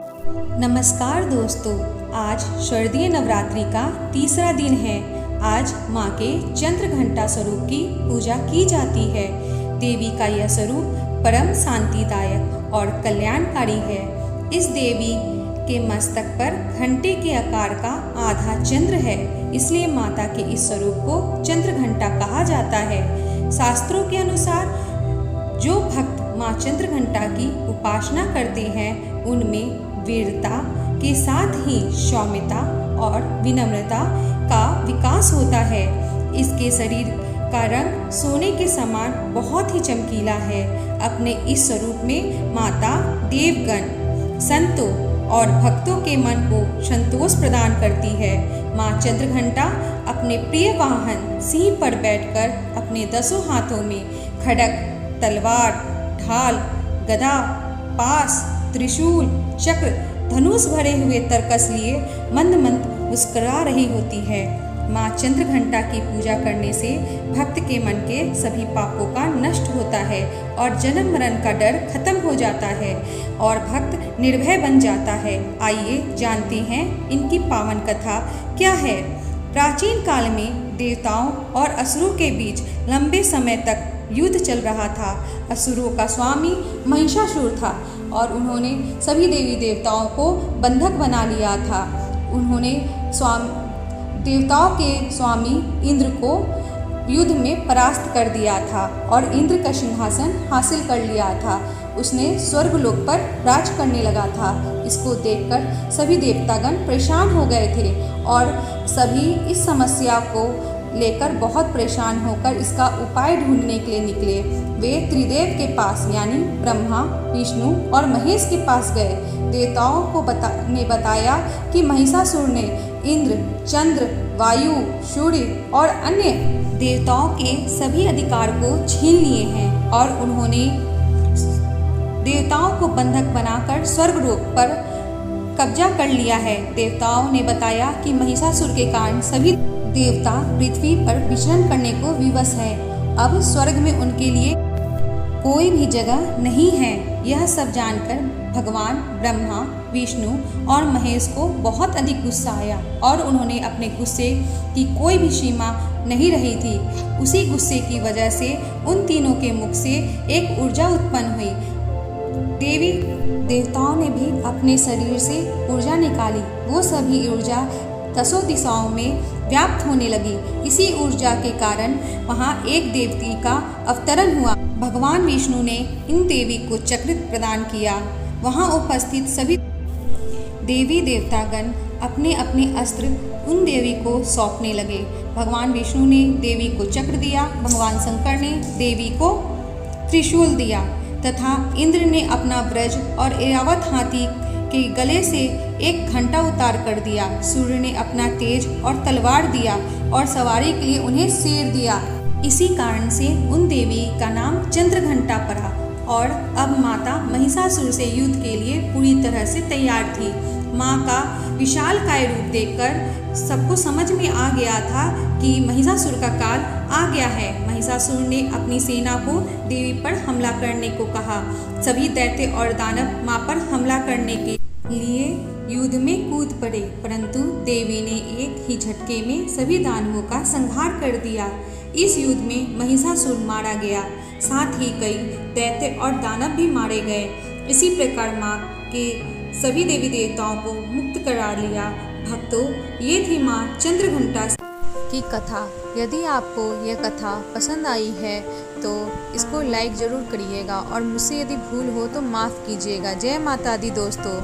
नमस्कार दोस्तों, आज शारदीय नवरात्रि का तीसरा दिन है। आज माँ के चंद्र घंटा स्वरूप की पूजा की जाती है। देवी का यह स्वरूप परम शांतिदायक और कल्याणकारी है। इस देवी के मस्तक पर घंटे के आकार का आधा चंद्र है, इसलिए माता के इस स्वरूप को चंद्र घंटा कहा जाता है। शास्त्रों के अनुसार जो भक्त माँ चंद्र घंटा की उपासना करते हैं उनमें वीरता के साथ ही सौम्यता और विनम्रता का विकास होता है। इसके शरीर का रंग सोने के समान बहुत ही चमकीला है। अपने इस स्वरूप में माता देवगण, संतों और भक्तों के मन को संतोष प्रदान करती है। माँ चंद्रघंटा अपने प्रिय वाहन सिंह पर बैठकर अपने 10 हाथों में खड्ग, तलवार, ढाल, गदा, पास, त्रिशूल, चक्र, धनुष भरे हुए तरकस लिए मंद मंद मुस्कुरा रही होती है। माँ चंद्रघंटा की पूजा करने से भक्त के मन के सभी पापों का नष्ट होता है और जन्म मरण का डर खत्म हो जाता है और भक्त निर्भय बन जाता है। आइए जानते हैं इनकी पावन कथा क्या है। प्राचीन काल में देवताओं और असुरों के बीच लंबे समय तक युद्ध चल रहा था। असुरों का स्वामी महिषासुर था और उन्होंने सभी देवी देवताओं को बंधक बना लिया था। उन्होंने देवताओं के स्वामी इंद्र को युद्ध में परास्त कर दिया था और इंद्र का सिंहासन हासिल कर लिया था। उसने स्वर्गलोक पर राज करने लगा था। इसको देखकर सभी देवतागण परेशान हो गए थे और सभी इस समस्या को लेकर बहुत परेशान होकर इसका उपाय ढूंढने के लिए निकले। वे त्रिदेव के पास यानी ब्रह्मा, विष्णु और महेश के पास गए। देवताओं को बताया कि महिषासुर ने इंद्र, चंद्र, वायु, सूर्य और अन्य देवताओं के सभी अधिकार को छीन लिए हैं और उन्होंने देवताओं को बंधक बनाकर स्वर्गलोक पर कब्जा कर लिया है। देवताओं ने बताया कि महिषासुर के कारण सभी देवता पृथ्वी पर विचरण करने को विवश है। अब स्वर्ग में उनके लिए कोई भी जगह नहीं है। यह सब जानकर भगवान ब्रह्मा, विष्णु और महेश को बहुत अधिक गुस्सा आया और उन्होंने अपने गुस्से की कोई भी सीमा नहीं रही थी। उसी गुस्से की वजह से उन तीनों के मुख से एक ऊर्जा उत्पन्न हुई। देवी देवताओं ने भी अपने शरीर से ऊर्जा निकाली। वो सभी ऊर्जा 10 दिशाओं में व्याप्त होने लगी। इसी ऊर्जा के कारण वहाँ एक देवती का अवतरण हुआ। भगवान विष्णु ने इन देवी को चक्र प्रदान किया। वहाँ उपस्थित सभी देवी देवतागण अपने अपने अस्त्र उन देवी को सौंपने लगे। भगवान विष्णु ने देवी को चक्र दिया, भगवान शंकर ने देवी को त्रिशूल दिया तथा इंद्र ने अपना ब्रज और ऐरावत हाथी के गले से एक घंटा उतार कर दिया। सूर्य ने अपना तेज और तलवार दिया और सवारी के लिए उन्हें शेर दिया। इसी कारण से उन देवी का नाम चंद्रघंटा पड़ा और अब माता महिषासुर से युद्ध के लिए पूरी तरह से तैयार थी। माँ का विशालकाय रूप देखकर सबको समझ में आ गया था कि महिषासुर का काल आ गया है। महिषासुर ने अपनी सेना को देवी पर हमला करने को कहा। सभी दैत्य और दानव माँ पर हमला करने के लिए युद्ध में कूद पड़े, परंतु देवी ने एक ही झटके में सभी दानवों का संहार कर दिया। इस युद्ध में महिषासुर मारा गया, साथ ही कई दैत्य और दानव भी मारे गए। इसी प्रकार माँ के सभी देवी देवताओं को मुक्त करा लिया। भक्तों, ये थी माँ चंद्रघंटा की कथा। यदि आपको यह कथा पसंद आई है तो इसको लाइक ज़रूर करिएगा और मुझसे यदि भूल हो तो माफ़ कीजिएगा। जय माता दी दोस्तों।